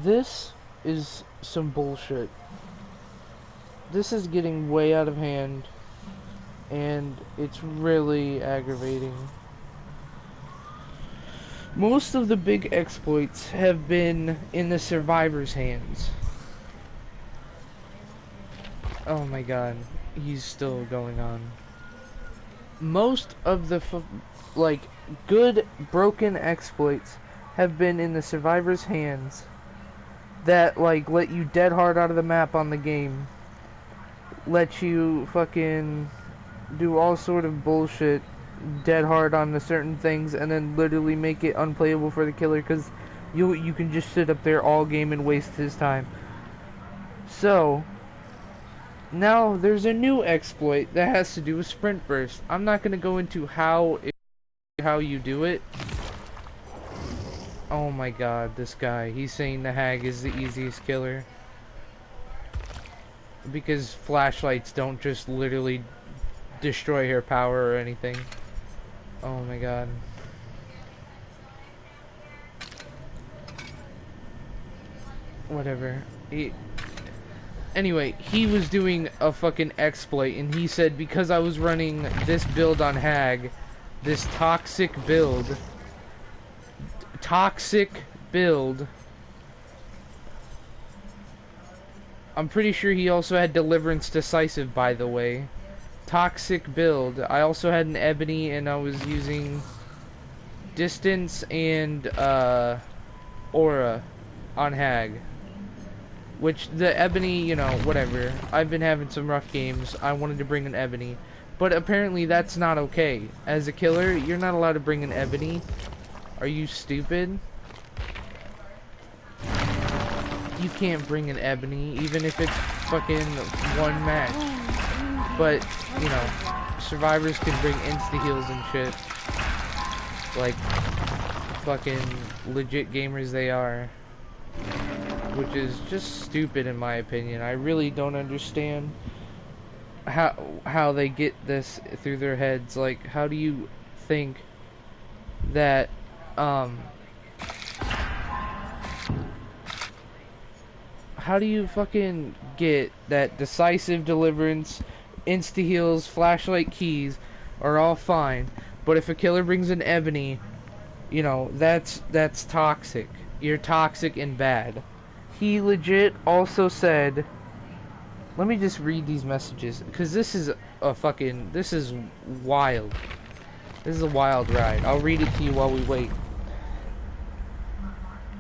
This is some bullshit. This is getting way out of hand, and it's really aggravating. Most of the big exploits have been in the survivor's hands. Oh my god, he's still going on. Most of the good broken exploits have been in the survivor's hands that let you dead hard out of the map on the game, let you fucking do all sort of bullshit dead hard on the certain things, and then literally make it unplayable for the killer because you can just sit up there all game and waste his time. So now there's a new exploit that has to do with sprint burst. I'm not gonna go into how you do it. Oh my god, this guy, he's saying the hag is the easiest killer because flashlights don't just literally destroy her power or anything. Oh my god. Whatever. Anyway, he was doing a fucking exploit, and he said because I was running this build on hag, this toxic build, I'm pretty sure he also had Deliverance Decisive, by the way. Toxic build. I also had an Ebony, and I was using Distance and Aura on hag. Which, the Ebony, you know, whatever. I've been having some rough games. I wanted to bring an Ebony. But apparently that's not okay. As a killer, you're not allowed to bring an Ebony. Are you stupid? You can't bring an Ebony, even if it's fucking one match. But, you know, survivors can bring insta-heals and shit. Like, fucking legit gamers they are. Which is just stupid in my opinion. I really don't understand how they get this through their heads. Like, how do you think that how do you fucking get that decisive deliverance, insta-heals, flashlight keys are all fine, but if a killer brings an Ebony, you know, that's toxic. You're toxic and bad. He legit also said, let me just read these messages, because this is this is wild. This is a wild ride. I'll read it to you while we wait.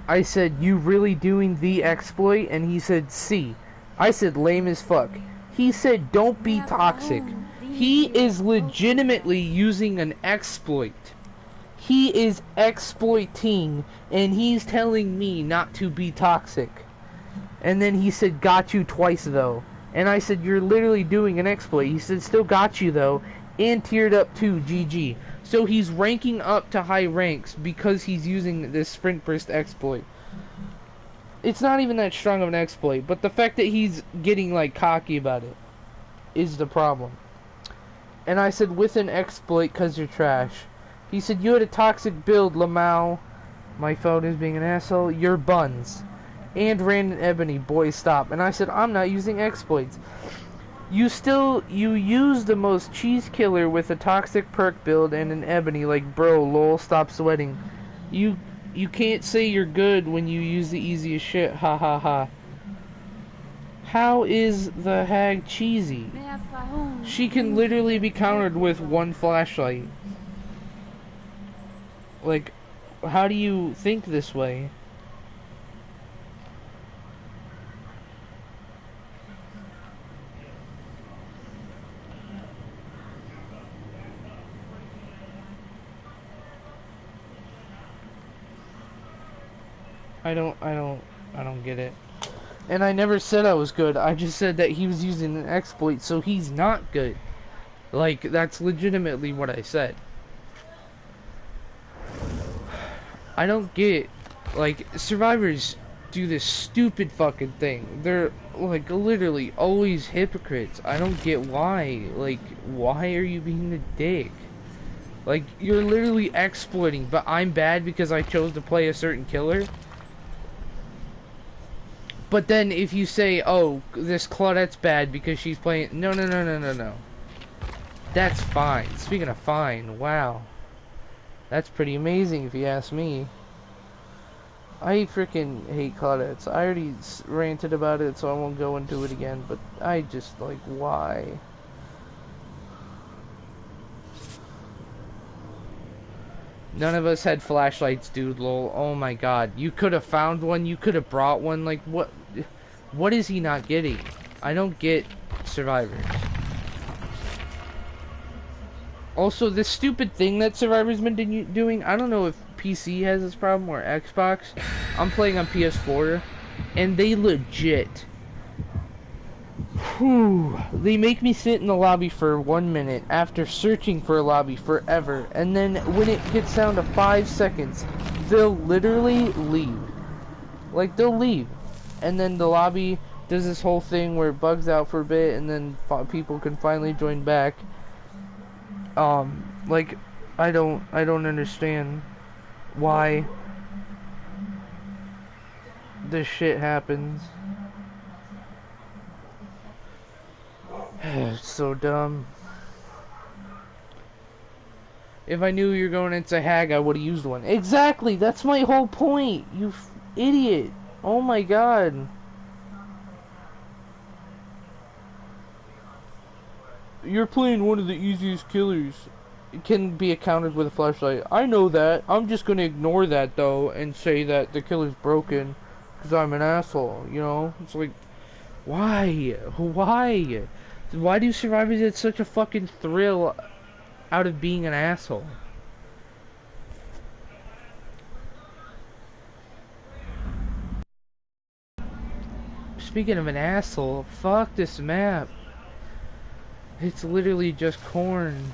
I said, you really doing the exploit? And he said, see. I said, lame as fuck. He said, don't be toxic. He is legitimately using an exploit. He is exploiting, and he's telling me not to be toxic. And then he said, got you twice though. And I said, you're literally doing an exploit. He said, still got you though, and tiered up to GG. So he's ranking up to high ranks because he's using this sprint burst exploit. It's not even that strong of an exploit, but the fact that he's getting like cocky about it is the problem. And I said, with an exploit, cause you're trash. He said, you had a toxic build, Lamau. My phone is being an asshole. You're buns. And ran an Ebony, boy stop. And I said, I'm not using exploits. You use the most cheese killer with a toxic perk build and an Ebony, like bro, lol, stop sweating. You can't say you're good when you use the easiest shit, ha ha ha. How is the hag cheesy? She can literally be countered with one flashlight. Like, how do you think this way? I don't get it. And I never said I was good. I just said that he was using an exploit, so he's not good. Like, that's legitimately what I said. I don't get, like, survivors do this stupid fucking thing. They're, like, literally always hypocrites. I don't get why. Like, why are you being a dick? Like, you're literally exploiting, but I'm bad because I chose to play a certain killer? But then if you say, oh, this Claudette's bad because she's playing... No, no, no, no, no, no. That's fine. Speaking of fine, wow. That's pretty amazing if you ask me. I freaking hate Claudettes. I already ranted about it, so I won't go into it again, but I just, like, why? None of us had flashlights, dude, lol. Oh my god. You could have found one, you could have brought one, like, what is he not getting? I don't get survivors. Also, this stupid thing that Survivor's been doing, I don't know if PC has this problem or Xbox. I'm playing on PS4, and they legit... Whew, they make me sit in the lobby for 1 minute after searching for a lobby forever, and then when it gets down to 5 seconds, they'll literally leave. Like, they'll leave. And then the lobby does this whole thing where it bugs out for a bit, and then people can finally join back. Like, I don't understand why this shit happens. It's so dumb. If I knew you were going into Hag, I would have used one. Exactly, that's my whole point, you idiot. Oh my god. You're playing one of the easiest killers. It can be accounted with a flashlight. I know that. I'm just gonna ignore that though and say that the killer's broken because I'm an asshole, you know? It's like, why? Why? Why do survivors get such a fucking thrill out of being an asshole? Speaking of an asshole, fuck this map. It's literally just corn.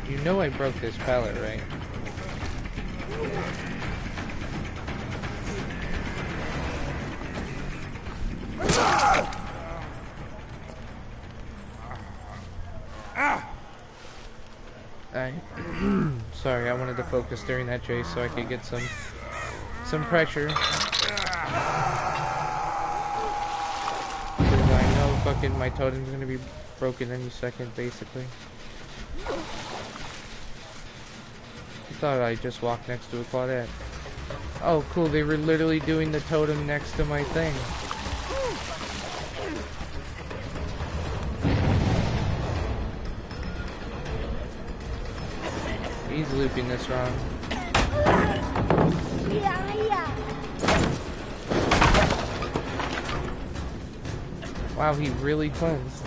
You know I broke this pallet, right? Sorry, I wanted to focus during that chase so I could get some pressure. Because I know fucking my totem's gonna be broken any second, basically. I thought I just walked next to a Claudette. Oh, cool, they were literally doing the totem next to my thing. He's looping this wrong. Wow, he really cleansed.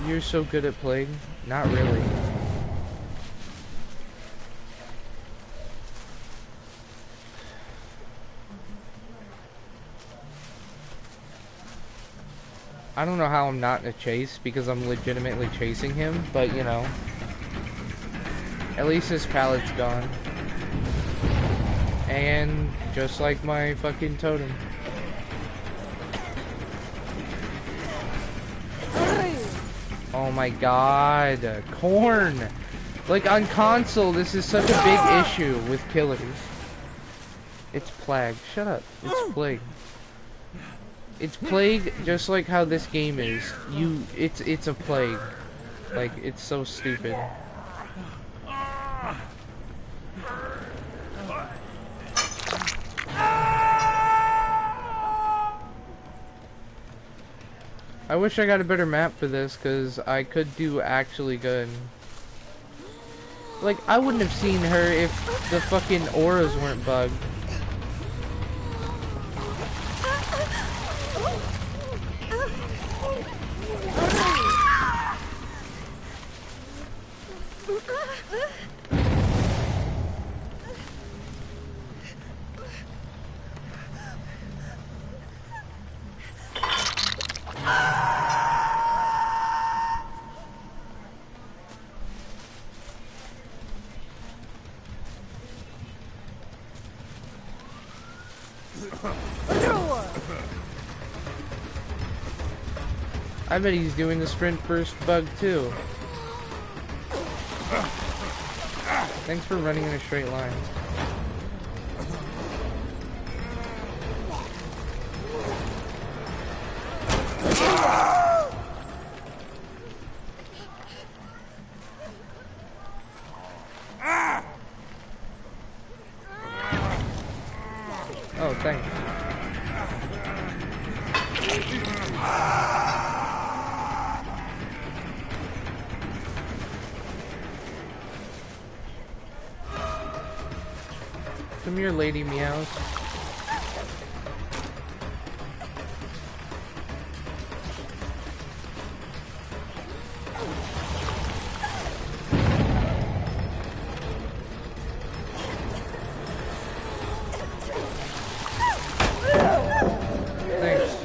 You're so good at playing. Not really. I don't know how I'm not in a chase because I'm legitimately chasing him, but you know. At least his pallet's gone. And just like my fucking totem. Oh my god, corn! Like on console, this is such a big issue with killers. It's plague. Shut up. It's plague. It's plague, just like how this game is. It's a plague. Like, it's so stupid. I wish I got a better map for this, because I could do actually good. Like, I wouldn't have seen her if the fucking auras weren't bugged. I bet he's doing the sprint burst bug too. Thanks for running in a straight line. Oh, thanks. Come here, lady meows. Thanks.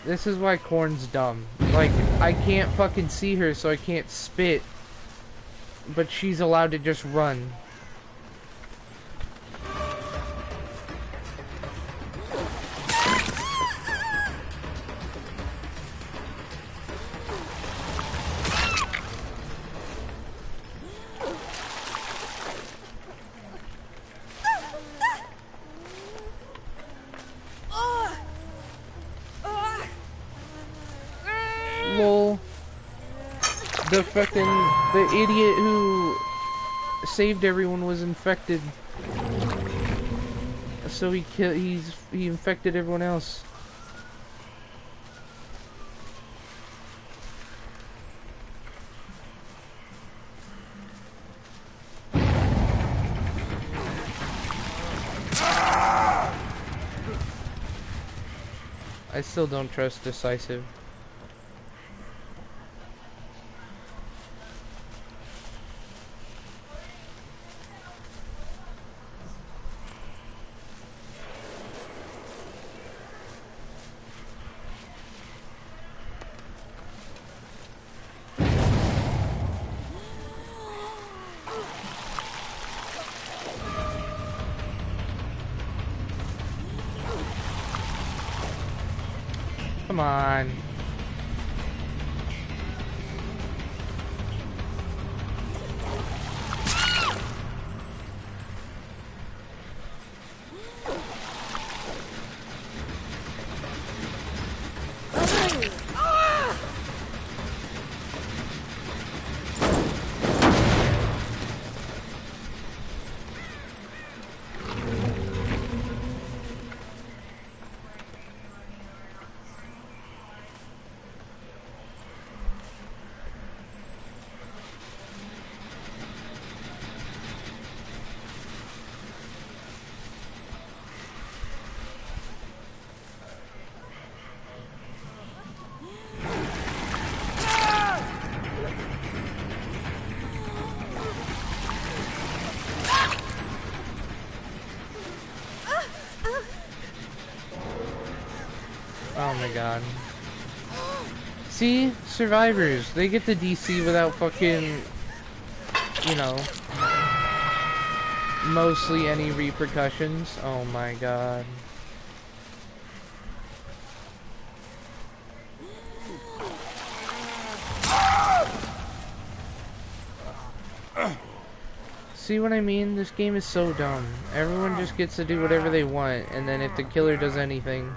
This is why Corn's dumb. Like, I can't fucking see her, so I can't spit. But she's allowed to just run. Lol. The idiot who saved everyone was infected. So he infected everyone else. I still don't trust Decisive. Come on. my god. See? Survivors. They get to DC without fucking, you know, mostly any repercussions. Oh my god. See what I mean? This game is so dumb. Everyone just gets to do whatever they want, and then if the killer does anything,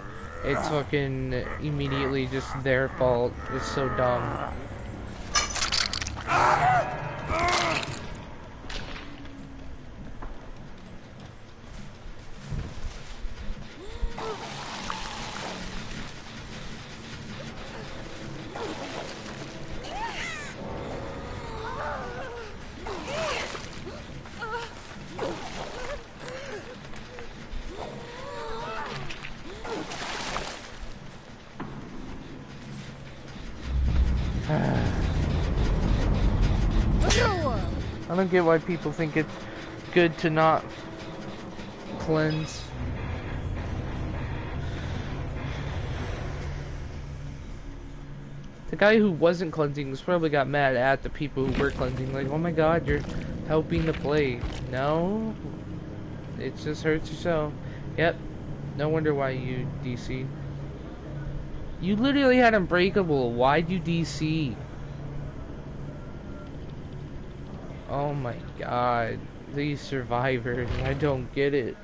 it's fucking immediately just their fault. It's so dumb. I don't get why people think it's good to not cleanse. The guy who wasn't cleansing was probably got mad at the people who were cleansing, like, oh my god, you're helping the play. No, it just hurts yourself. Yep, no wonder why you DC. You literally had Unbreakable. Why'd you DC? Oh my god, these survivors, I don't get it.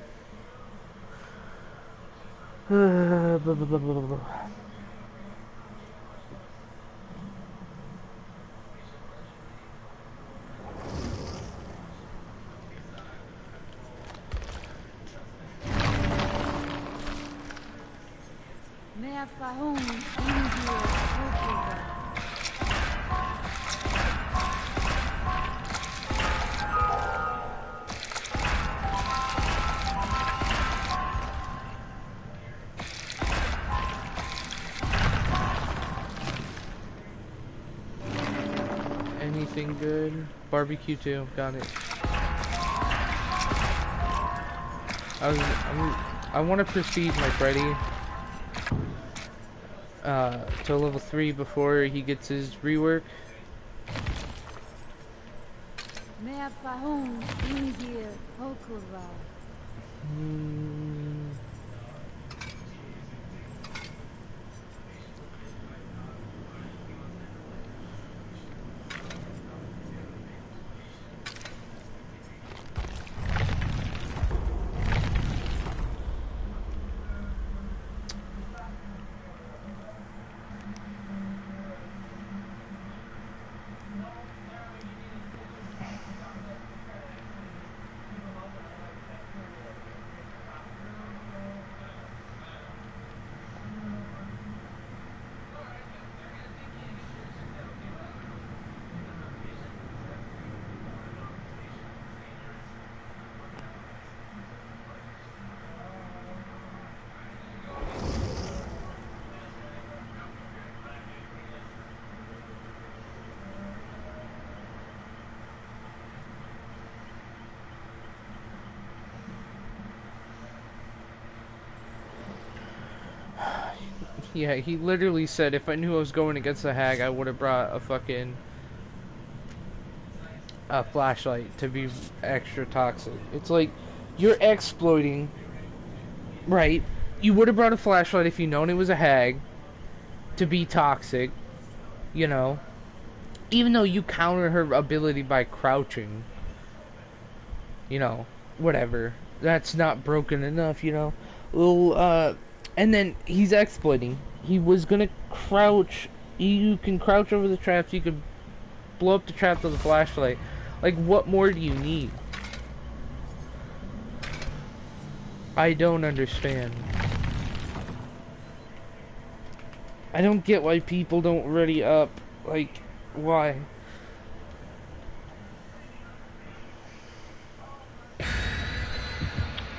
Anything good? Barbecue too, got it. I want to proceed my Freddy to level 3 before he gets his rework. Yeah, he literally said if I knew I was going against a hag, I would have brought a fucking flashlight to be extra toxic. It's like, you're exploiting, right? You would have brought a flashlight if you known it was a hag to be toxic, you know? Even though you counter her ability by crouching, you know, whatever. That's not broken enough, you know? Well, and then he's exploiting. He was gonna crouch. You can crouch over the traps. You could blow up the traps with a flashlight. Like, what more do you need? I don't understand. I don't get why people don't ready up. Like, why?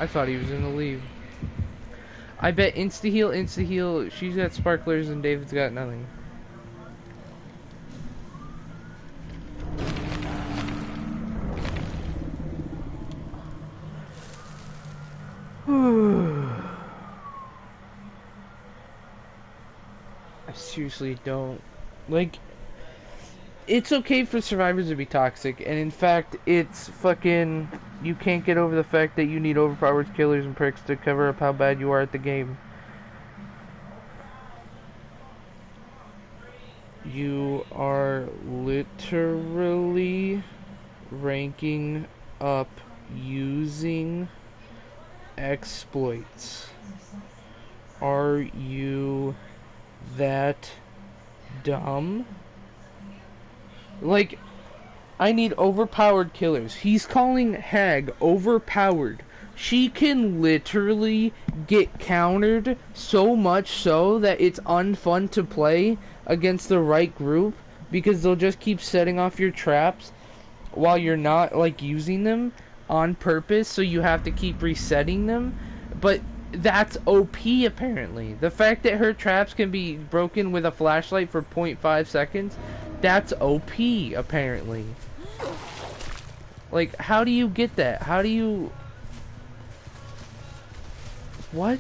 I thought he was gonna leave. I bet insta heal. She's got sparklers and David's got nothing. seriously don't. Like, it's okay for survivors to be toxic, and in fact, it's fucking... You can't get over the fact that you need overpowered killers and pricks to cover up how bad you are at the game. You are literally ranking up using exploits. Are you that dumb? Like, I need overpowered killers. He's calling Hag overpowered. She can literally get countered so much so that it's unfun to play against the right group because they'll just keep setting off your traps while you're not, like, using them on purpose, so you have to keep resetting them. But that's OP, apparently. The fact that her traps can be broken with a flashlight for 0.5 seconds, that's OP, apparently. Like, how do you get that? How do you... What?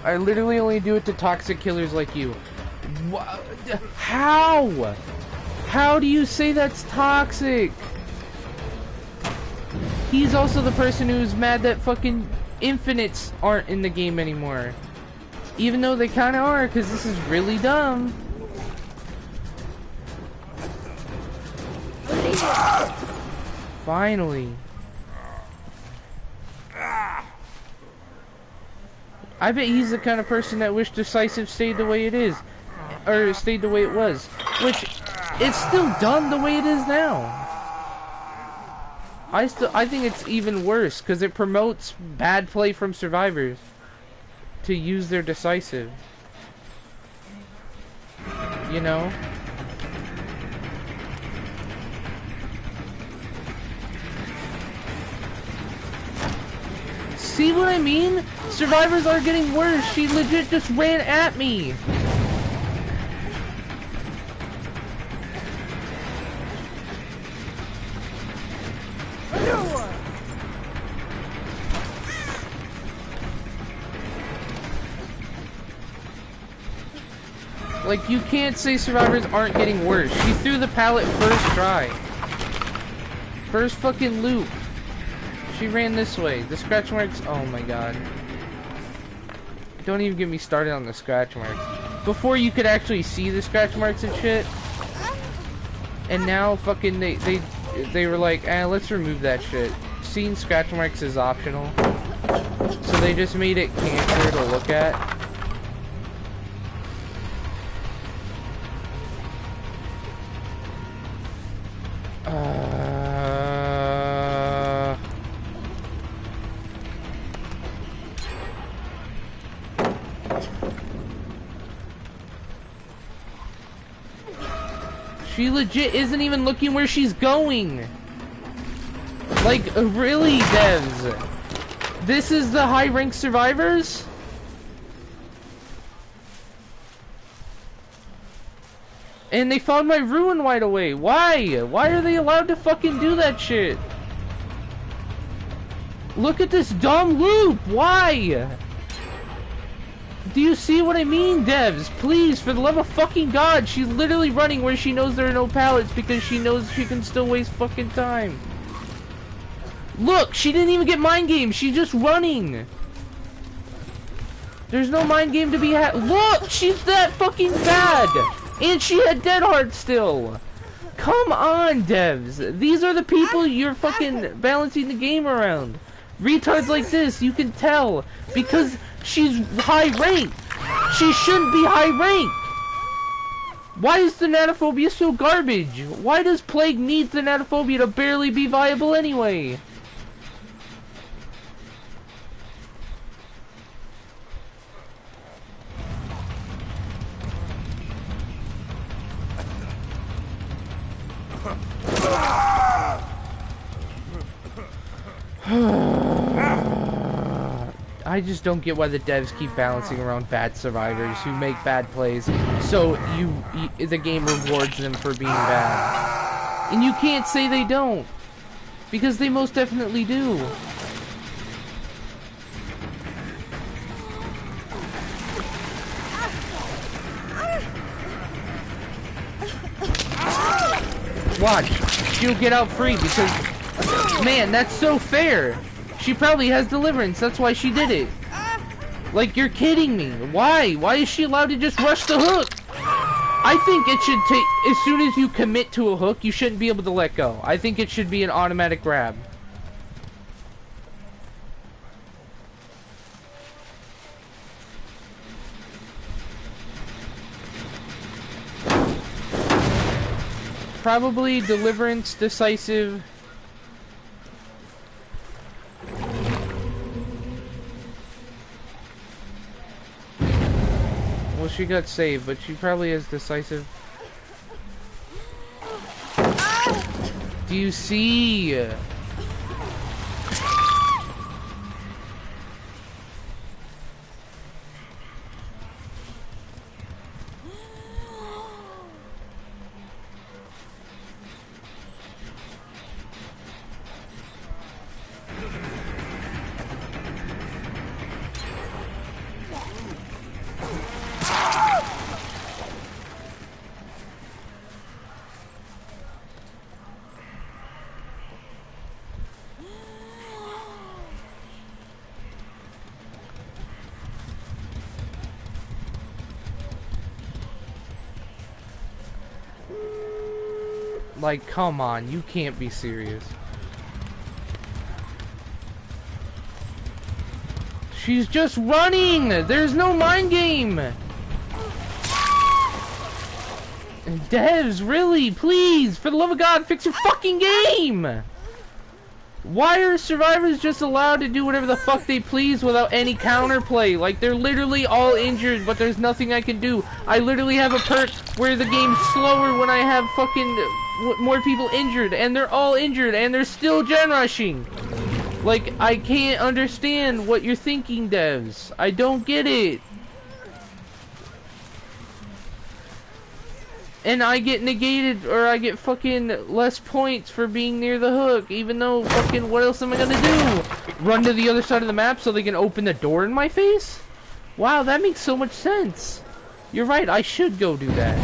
I literally only do it to toxic killers like you. How? How do you say that's toxic? He's also the person who's mad that fucking infinites aren't in the game anymore. Even though they kinda are, because this is really dumb. Finally. I bet he's the kind of person that wished Decisive stayed the way it is. Or stayed the way it was. Which, it's still done the way it is now. I think it's even worse, because it promotes bad play from survivors to use their Decisive. You know? See what I mean? Survivors are getting worse. She legit just ran at me. Like, you can't say survivors aren't getting worse. She threw the pallet first try. First fucking loop. She ran this way. The scratch marks... Oh my god. Don't even get me started on the scratch marks. Before you could actually see the scratch marks and shit. And now fucking they were like, let's remove that shit. Seeing scratch marks is optional. So they just made it cancer to look at. She legit isn't even looking where she's going. Like, really, devs? This is the high-ranked survivors? And they found my ruin right away. Why? Why are they allowed to fucking do that shit? Look at this dumb loop. Why? Do you see what I mean, devs? Please, for the love of fucking God, she's literally running where she knows there are no pallets because she knows she can still waste fucking time. Look, she didn't even get mind game. She's just running. There's no mind game to be had. Look, she's that fucking bad. And she had dead heart still. Come on, devs. These are the people you're fucking balancing the game around. Retards like this, you can tell. Because she's high ranked. She shouldn't be high ranked. Why is the Thanatophobia so garbage? Why does Plague need the Thanatophobia to barely be viable anyway? I just don't get why the devs keep balancing around bad survivors who make bad plays, so the game rewards them for being bad. And you can't say they don't, because they most definitely do. Watch, she'll get out free because, man, that's so fair. She probably has deliverance, that's why she did it. Like, you're kidding me. Why? Why is she allowed to just rush the hook? I think it should take, as soon as you commit to a hook, you shouldn't be able to let go. I think it should be an automatic grab. Probably deliverance, decisive. Well, she got saved, but she probably has decisive. Do you see? Like, come on, you can't be serious. She's just running! There's no mind game! Devs, really, please, for the love of God, fix your fucking game! Why are survivors just allowed to do whatever the fuck they please without any counterplay? Like, they're literally all injured, but there's nothing I can do. I literally have a perk where the game's slower when I have fucking more people injured, and they're all injured, and they're still gen rushing. Like, I can't understand what you're thinking, devs. I don't get it. And I get negated, or I get fucking less points for being near the hook, even though fucking what else am I gonna do? Run to the other side of the map so they can open the door in my face? Wow, that makes so much sense. You're right, I should go do that.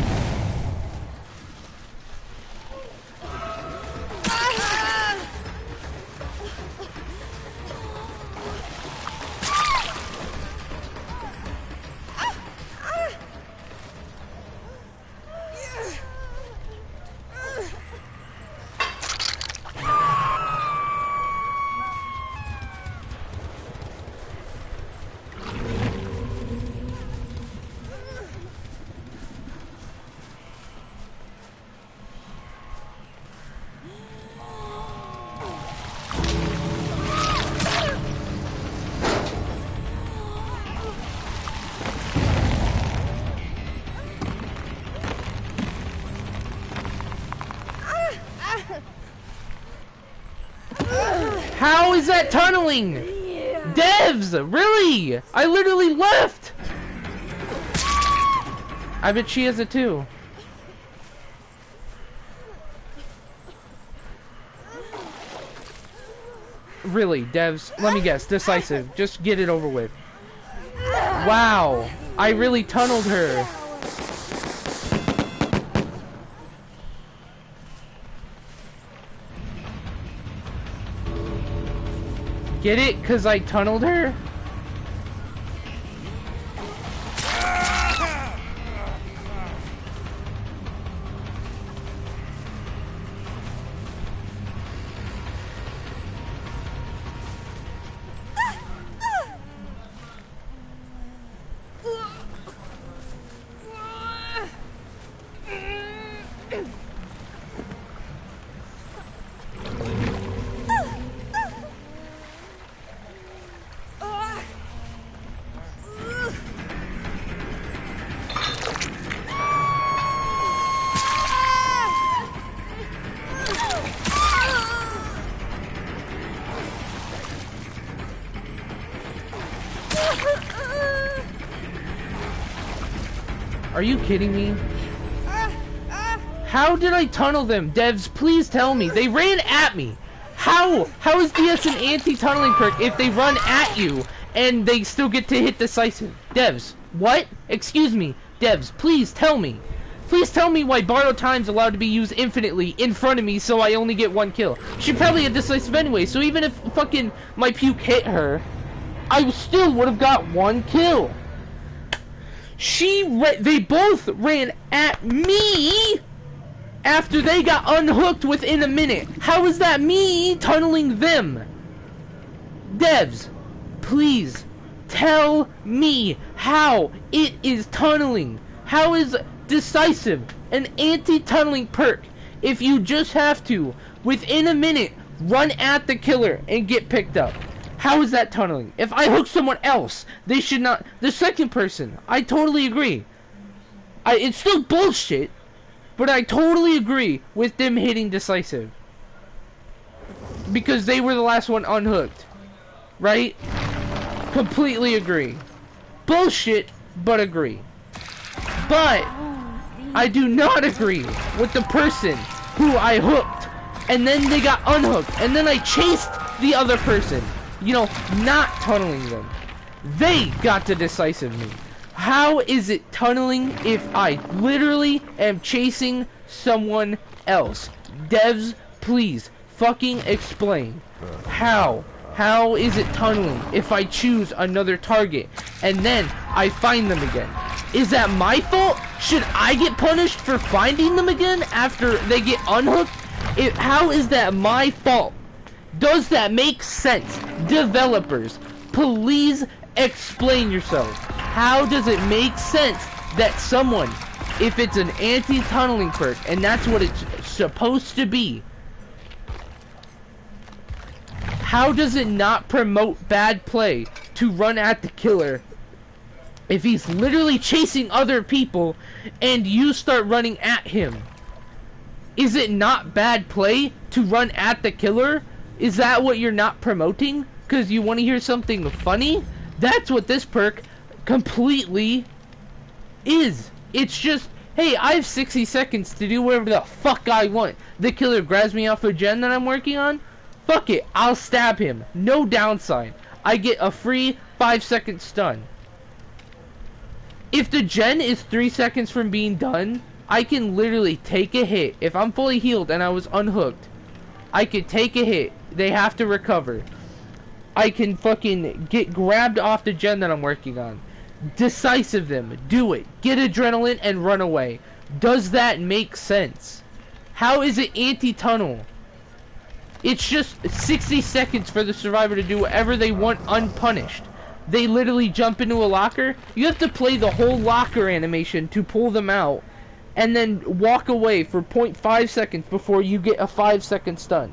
How is that tunneling? Yeah. Devs, really? I literally left. I bet she has it too. Really, devs, let me guess, decisive. Just get it over with. Wow, I really tunneled her. Get it? 'Cause I tunneled her? Are you kidding me? How did I tunnel them? Devs, please tell me. They ran at me. How? How is DS an anti-tunneling perk if they run at you and they still get to hit decisive? Devs, what? Excuse me. Devs, please tell me. Please tell me why borrowed time's allowed to be used infinitely in front of me so I only get 1 kill. She probably had decisive anyway, so even if fucking my puke hit her, I still would have got 1 kill. They both ran at me after they got unhooked within a minute. How is that me tunneling them? Devs, please tell me how it is tunneling. How is decisive an anti-tunneling perk if you just have to, within a minute, run at the killer and get picked up? How is that tunneling? If I hook someone else, they should not. The second person, I totally agree. It's still bullshit, but I totally agree with them hitting decisive. Because they were the last one unhooked. Right? Completely agree. Bullshit, but agree. But I do not agree with the person who I hooked and then they got unhooked and then I chased the other person. You know, not tunneling them. They got to decisive me. How is it tunneling if I literally am chasing someone else? Devs, please fucking explain. How? How is it tunneling if I choose another target and then I find them again? Is that my fault? Should I get punished for finding them again after they get unhooked? How is that my fault? Does that make sense? Developers, please explain yourself. How does it make sense that someone, if it's an anti-tunneling perk, and that's what it's supposed to be, how does it not promote bad play to run at the killer if he's literally chasing other people and you start running at him? Is it not bad play to run at the killer? Is that what you're not promoting? Because you want to hear something funny? That's what this perk completely is. It's just, hey, I have 60 seconds to do whatever the fuck I want. The killer grabs me off a gen that I'm working on. Fuck it, I'll stab him. No downside. I get a free 5-second stun. If the gen is 3 seconds from being done, I can literally take a hit. If I'm fully healed and I was unhooked, I could take a hit. They have to recover. I can fucking get grabbed off the gen that I'm working on. Decisive them. Do it. Get adrenaline and run away. Does that make sense? How is it anti-tunnel? It's just 60 seconds for the survivor to do whatever they want unpunished. They literally jump into a locker. You have to play the whole locker animation to pull them out. And then walk away for 0.5 seconds before you get a 5-second stun.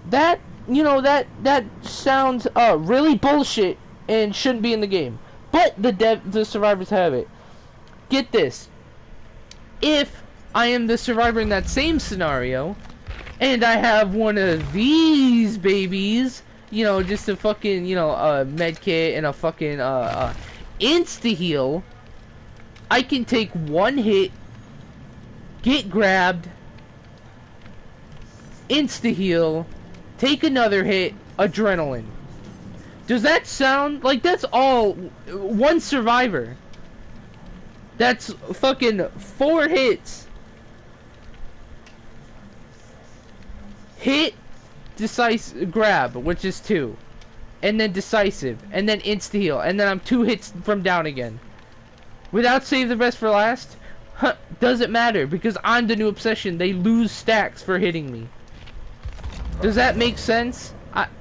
That, you know, that sounds really bullshit and shouldn't be in the game. But the survivors have it. Get this. If I am the survivor in that same scenario, and I have one of these babies, you know, just a fucking, you know, med kit and a fucking insta-heal, I can take one hit, get grabbed, insta-heal, take another hit, adrenaline. Does that sound like that's all one survivor? That's fucking 4 hits. Hit, decisive, grab, which is 2. And then decisive, and then insta-heal, and then I'm 2 hits from down again. Without save the best for last? Huh, doesn't matter, because I'm the new obsession. They lose stacks for hitting me. Does that make sense?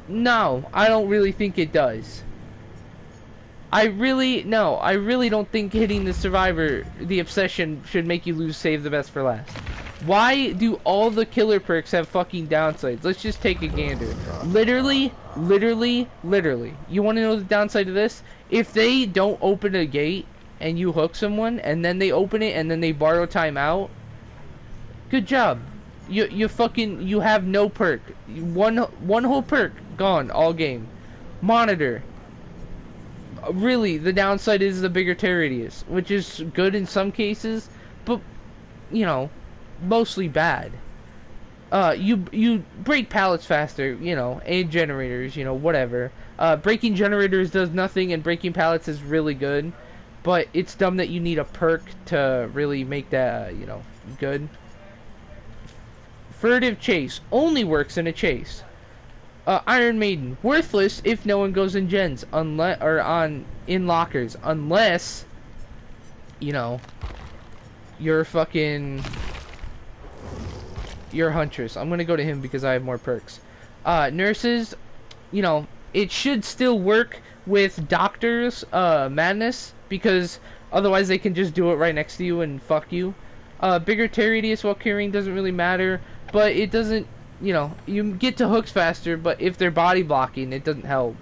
No, I don't really think it does. I really don't think hitting the survivor, the obsession, should make you lose save the best for last. Why do all the killer perks have fucking downsides? Let's just take a gander. Literally. You want to know the downside of this? If they don't open a gate and you hook someone and then they open it and then they borrow time out, good job. You have no perk. One whole perk gone all game. Monitor. really, the downside is the bigger tear radius, which is good in some cases, but, you know, mostly bad. You break pallets faster, you know, and generators, you know, whatever. Breaking generators does nothing, and breaking pallets is really good, but it's dumb that you need a perk to really make that, you know, good. Furtive chase only works in a chase. Iron Maiden, worthless if no one goes in gens, unless in lockers, unless, you know, you're Huntress. I'm gonna go to him because I have more perks. Nurses, you know, it should still work with doctors, madness, because otherwise they can just do it right next to you and fuck you. Bigger tear radius while carrying doesn't really matter, but it doesn't, you know, you get to hooks faster, but if they're body blocking, it doesn't help.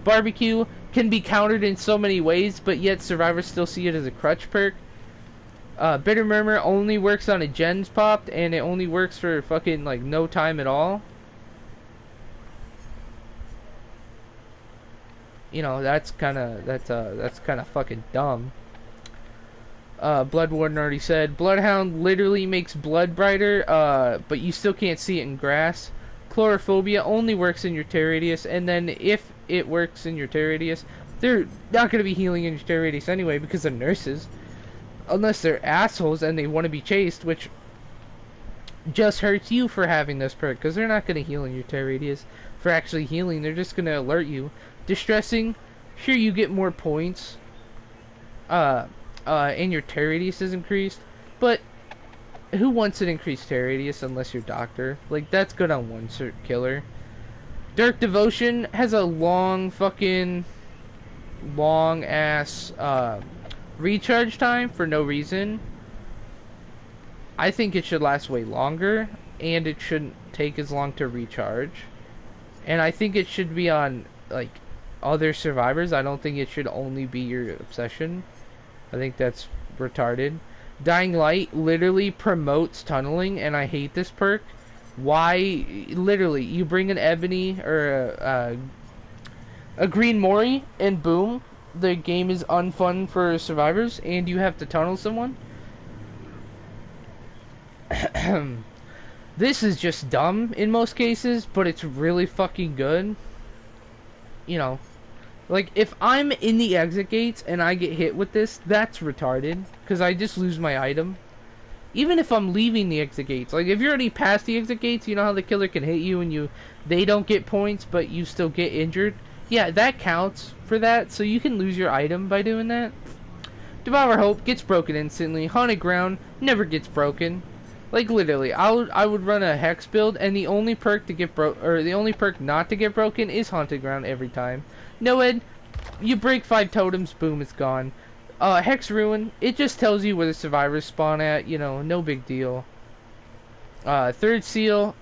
Barbecue can be countered in so many ways, but yet survivors still see it as a crutch perk. Bitter Murmur only works on a gens popped, and it only works for fucking, like, no time at all. You know, that's kind of fucking dumb. Blood Warden already said. Bloodhound literally makes blood brighter, but you still can't see it in grass. Chlorophobia only works in your tear radius, and then if it works in your tear radius, they're not going to be healing in your tear radius anyway because they're nurses. Unless they're assholes and they want to be chased, which just hurts you for having this perk, because they're not going to heal in your tear radius for actually healing. They're just going to alert you. Distressing, sure, you get more points. And your tear radius is increased, but who wants an increased tear radius unless you're doctor? Like, that's good on one killer. Dark Devotion has a long ass recharge time for no reason. I think it should last way longer, and it shouldn't take as long to recharge. And I think it should be on, like, other survivors. I don't think it should only be your obsession. I think that's retarded. Dying Light literally promotes tunneling, and I hate this perk. Why? Literally, you bring an Ebony or a Green Mori, and boom, the game is unfun for survivors, and you have to tunnel someone. This is just dumb in most cases, but it's really fucking good. You know, like, if I'm in the exit gates and I get hit with this, that's retarded, because I just lose my item. Even if I'm leaving the exit gates, like, if you're already past the exit gates, you know how the killer can hit you and they don't get points, but you still get injured? Yeah, that counts for that, so you can lose your item by doing that. Devour Hope gets broken instantly. Haunted Ground never gets broken. Like, literally, I would run a Hex build, and the only perk not to get broken is Haunted Ground every time. Noed, you break 5 totems, boom, it's gone. Hex Ruin, it just tells you where the survivors spawn at, you know, no big deal. Third Seal,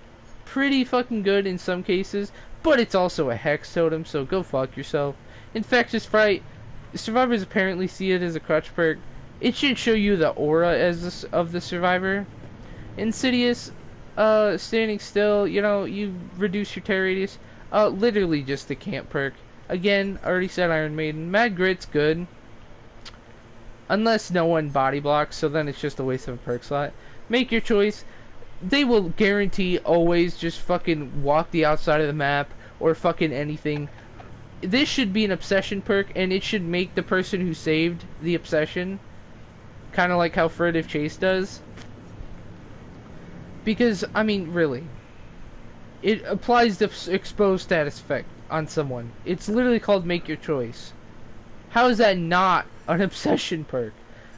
pretty fucking good in some cases, but it's also a Hex totem, so go fuck yourself. Infectious Fright, survivors apparently see it as a crutch perk. It should show you the aura of the survivor. Insidious, standing still, you know, you reduce your tear radius. Literally just a camp perk. Again, already said Iron Maiden. Mad Grit's good. Unless no one body blocks, so then it's just a waste of a perk slot. Make your choice. They will guarantee always just fucking walk the outside of the map, or fucking anything. This should be an obsession perk, and it should make the person who saved the obsession. Kind of like how Furtive Chase does. Because, I mean, really. It applies the exposed status effect on someone. It's literally called Make Your Choice. How is that not an obsession perk?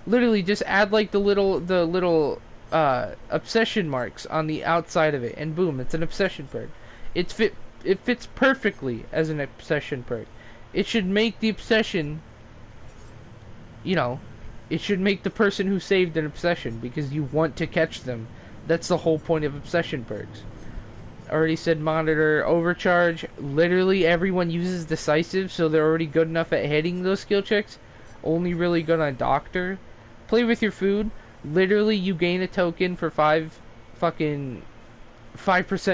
Literally, just add like the little obsession marks on the outside of it, and boom, it's an obsession perk. It fits perfectly as an obsession perk. It should make the obsession, you know, it should make the person who saved an obsession, because you want to catch them. That's the whole point of obsession perks. Already said Monitor. Overcharge, literally everyone uses Decisive, so they're already good enough at hitting those skill checks. Only really good on Doctor. Play with your food. Literally, you gain a token for 5%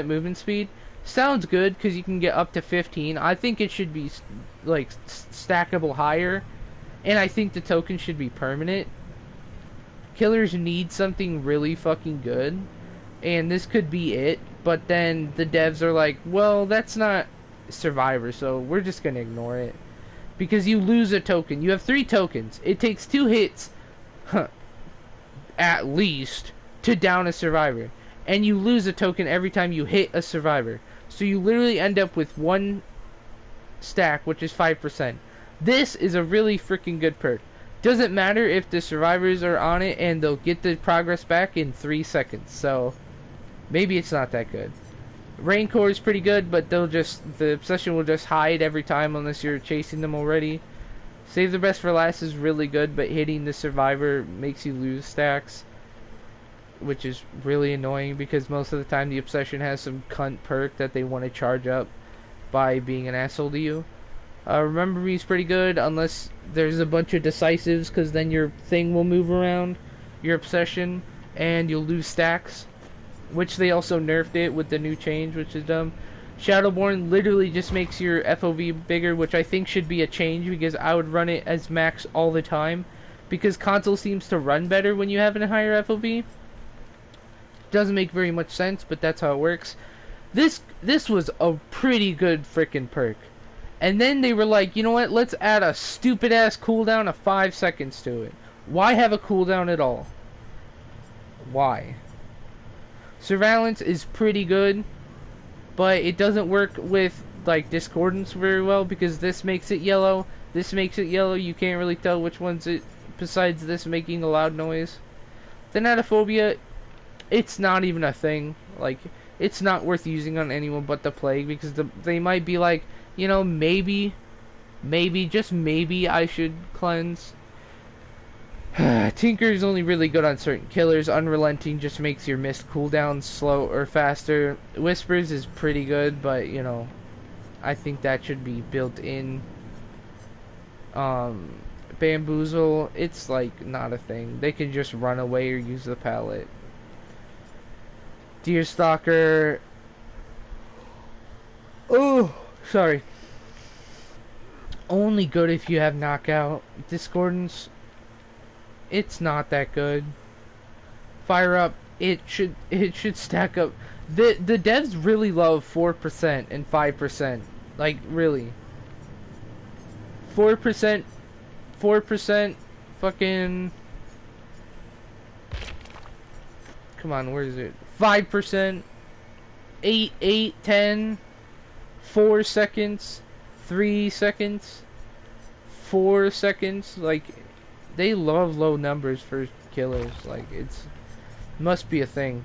movement speed. sounds good because you can get up to 15. I think it should be like stackable higher, and I think the token should be permanent. Killers need something really fucking good, and this could be it. But then the devs are like, well, that's not Survivor, so we're just gonna ignore it because you lose a token. You have 3 tokens. It takes 2 hits, at least, to down a Survivor, and you lose a token every time you hit a Survivor. So you literally end up with 1 stack, which is 5%. This is a really freaking good perk. Doesn't matter if the survivors are on it, and they'll get the progress back in 3 seconds. So maybe it's not that good. Rancor is pretty good, but the obsession will just hide every time unless you're chasing them already. Save the best for last is really good, but hitting the survivor makes you lose stacks, which is really annoying because most of the time the obsession has some cunt perk that they want to charge up by being an asshole to you. Remember Me is pretty good unless there's a bunch of decisives, because then your thing will move around, your obsession, and you'll lose stacks, which they also nerfed it with the new change, which is dumb. Shadowborn literally just makes your FOV bigger, which I think should be a change because I would run it as max all the time, because console seems to run better when you have a higher FOV. Doesn't make very much sense, but that's how it works. This was a pretty good frickin' perk. And then they were like, you know what, let's add a stupid ass cooldown of 5 seconds to it. Why have a cooldown at all? Why? Surveillance is pretty good, but it doesn't work with like discordance very well because this makes it yellow, this makes it yellow, you can't really tell which one's it besides this making a loud noise. Thanatophobia, it's not even a thing. Like, it's not worth using on anyone but the plague because they might be like, you know, maybe, just maybe I should cleanse. Tinker is only really good on certain killers. Unrelenting just makes your mist cooldown slow or faster. Whispers is pretty good, but, you know, I think that should be built in. Bamboozle, it's like not a thing. They can just run away or use the pallet. Deerstalker. Oh, sorry. Only good if you have knockout. Discordance, it's not that good. Fire up, it should stack up. The devs really love 4% and 5%. Like, really. 4%, fucking... Come on, where is it? 5%, 8, 10, 4 seconds, 3 seconds, 4 seconds. Like, they love low numbers for killers. Like, must be a thing.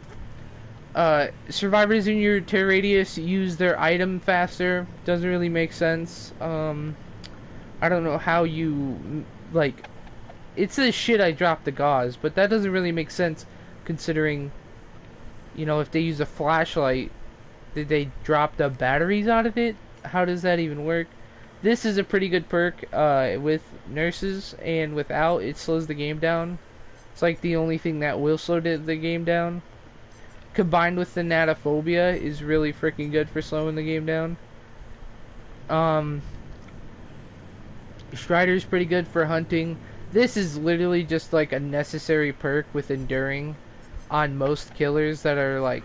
Survivors in your terror radius use their item faster. Doesn't really make sense. I don't know how you, like, it says shit I dropped the gauze, but that doesn't really make sense considering, you know, if they use a flashlight, did they drop the batteries out of it? How does that even work? This is a pretty good perk with nurses, and without, it slows the game down. It's like the only thing that will slow the game down. Combined with the Thanatophobia is really freaking good for slowing the game down. Strider's pretty good for hunting. This is literally just like a necessary perk with enduring on most killers that are like,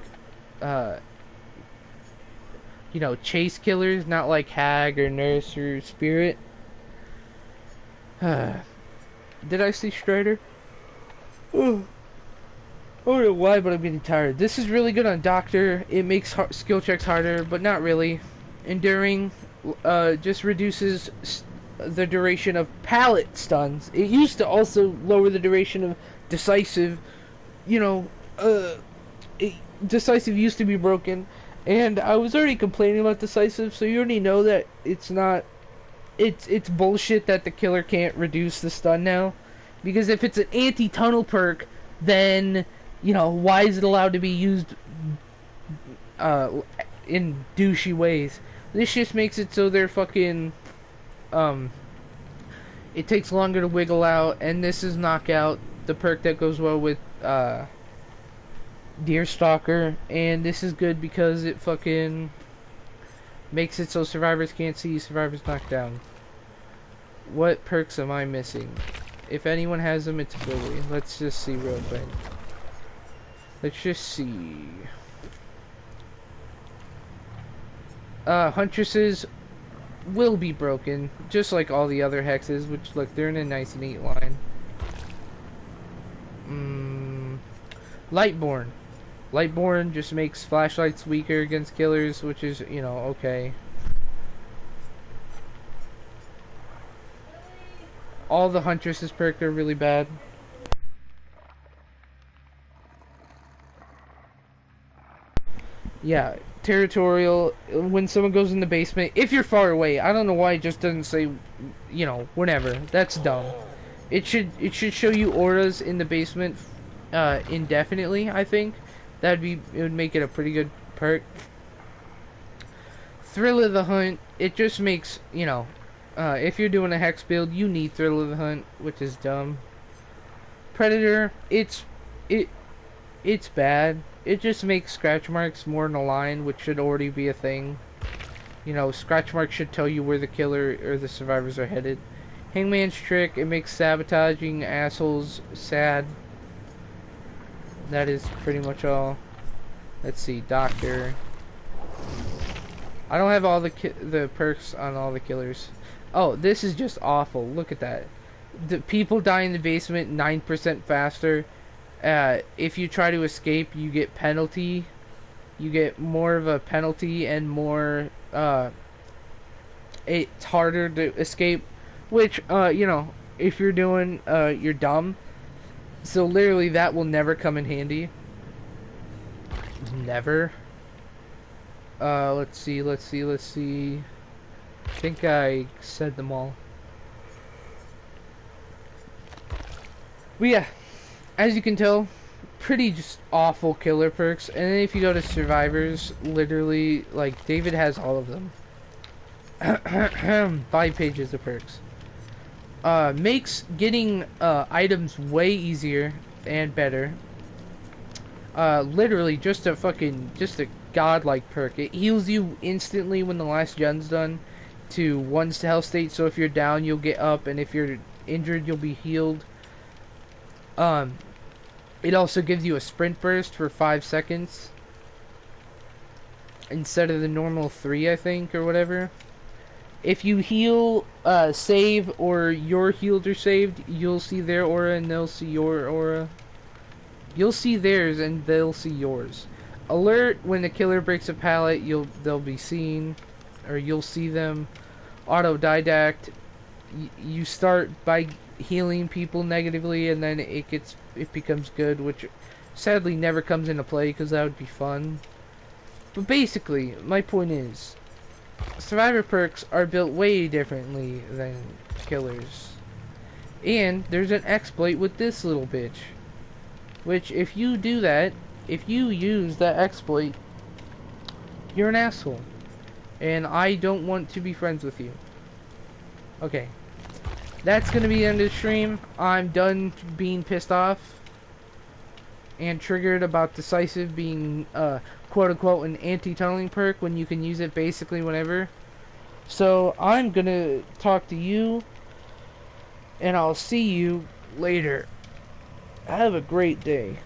you know, chase killers, not like hag or nurse or spirit. Did I say Strider? Oh. I don't know why, but I'm getting tired. This is really good on Doctor. It makes skill checks harder, but not really. Enduring just reduces the duration of pallet stuns. It used to also lower the duration of decisive. You know, decisive used to be broken, and I was already complaining about decisive, so you already know that it's not. It's bullshit that the killer can't reduce the stun now, because if it's an anti-tunnel perk, then, you know, why is it allowed to be used in douchey ways? This just makes it so they're fucking, it takes longer to wiggle out, and this is knockout, the perk that goes well with Deerstalker, and this is good because it fucking Makes it so survivors can't see survivors knocked down. What perks am I missing? If anyone has them, it's Billy. Let's just see real quick. Let's just see. Huntresses will be broken, just like all the other hexes, which, look, they're in a nice neat line. Lightborn. Lightborn just makes flashlights weaker against killers, which is, you know, okay. All the Huntresses perk are really bad. Yeah, territorial, when someone goes in the basement, if you're far away, I don't know why it just doesn't say, you know, whenever. That's dumb. It should show you auras in the basement indefinitely, I think. It would make it a pretty good perk. Thrill of the Hunt, it just makes, you know, if you're doing a hex build, you need Thrill of the Hunt, which is dumb. Predator, it's bad. It just makes scratch marks more in a line, which should already be a thing. You know, scratch marks should tell you where the killer or the survivors are headed. Hangman's Trick, it makes sabotaging assholes sad. That is pretty much all. Let's see, Doctor. I don't have all the perks on all the killers. Oh, this is just awful. Look at that. The people die in the basement 9% faster. If you try to escape, you get penalty. You get more of a penalty and more, it's harder to escape. Which, you know, if you're doing, you're dumb. So literally that will never come in handy. Never. Let's see. I think I said them all. But yeah, as you can tell, pretty just awful killer perks. And then if you go to survivors, literally, like, David has all of them. 5 pages of perks. Makes getting items way easier and better. Literally just a godlike perk. It heals you instantly when the last gen's done to 1 health state, so if you're down you'll get up, and if you're injured you'll be healed. It also gives you a sprint burst for 5 seconds instead of the normal 3, I think, or whatever. If you heal, save, or you're healed or saved, you'll see their aura and they'll see your aura. You'll see theirs and they'll see yours. Alert, when the killer breaks a pallet, they'll be seen, or you'll see them. Autodidact, you start by healing people negatively and then it becomes good, which sadly never comes into play because that would be fun. But basically, my point is, survivor perks are built way differently than killers. And there's an exploit with this little bitch, which if you do that, if you use that exploit, you're an asshole. And I don't want to be friends with you. Okay. That's gonna be the end of the stream. I'm done being pissed off and triggered about Decisive being quote-unquote an anti-tunneling perk when you can use it basically whenever. So I'm gonna talk to you, and I'll see you later. Have a great day.